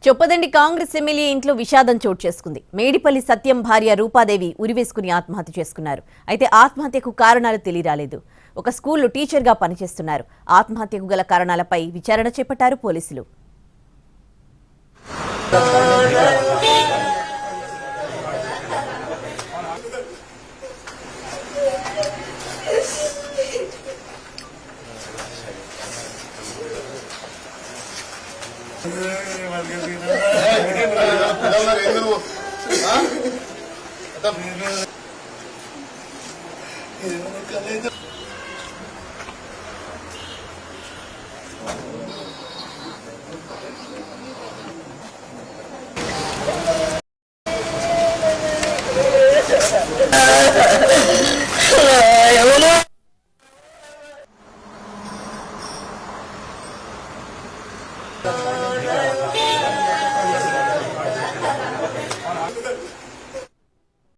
Choppadandi Congress MLA ఇంట్లో విషాదం చోటు చేసుకుంది. మేడిపల్లి సత్యం భార్య రూపాదేవి ఉరివేసుకుని ఆత్మహత్య చేసుకున్నారు. అయితే ఆత్మహత్యకు కారణాలు తెలియరాలేదు. ఒక స్కూల్లో టీచర్గా పనిచేస్తున్నారు. ఆత్మహత్యకు గల కారణాలపై విచారణ చేపట్టారు పోలీసులు. Hey,